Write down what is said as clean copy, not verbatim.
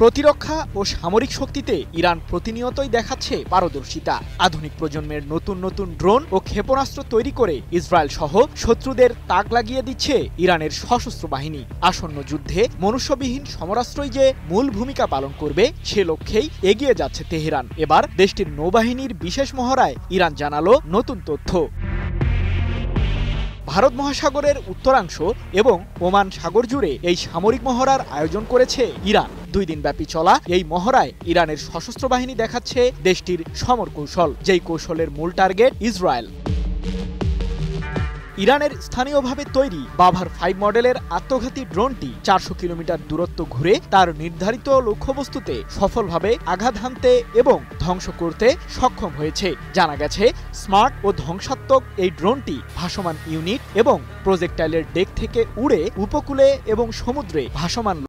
প্রতিরক্ষা ও সামরিক শক্তিতে ইরান প্রতিনিয়তই দেখাচ্ছে পারদর্শিতা। আধুনিক প্রজন্মের নতুন নতুন ড্রোন ও ক্ষেপণাস্ত্র তৈরি করে ইসরায়েল সহ শত্রুদের তাক লাগিয়ে দিচ্ছে ইরানের সশস্ত্র বাহিনী। আসন্ন যুদ্ধে মনুষ্যবিহীন সমরাস্ত্রই যে মূল ভূমিকা পালন করবে সে লক্ষ্যেই এগিয়ে যাচ্ছে তেহরান। এবার দেশটির নৌবাহিনীর বিশেষ মহড়ায় ইরান জানালো নতুন তথ্য। ভারত মহাসাগরের উত্তরাংশ এবং ওমান সাগর জুড়ে এই সামরিক মহড়ার আয়োজন করেছে ইরান। 2 দিনব্যাপী চলা এই মহড়ায় ইরানের সশস্ত্র বাহিনী দেখাচ্ছে দেশটির সমর কৌশল, যেই কৌশলের মূল টার্গেট ইসরায়েল। ইরানের স্থানীয়ভাবে তৈরি বাভার 5 মডেলের আত্মঘাতী ড্রোনটি 400 কিলোমিটার দূরত্ব ঘুরে তার নির্ধারিত লক্ষ্যবস্তুতে সফলভাবে আঘাত হানতে এবং ধ্বংস করতে সক্ষম হয়েছে। জানা গেছে, স্মার্ট ও ধ্বংসাত্মক এই ড্রোনটি ভাসমান ইউনিট এবং প্রজেক্টাইলের ডেক থেকে উড়ে উপকূলে এবং সমুদ্রে ভাসমান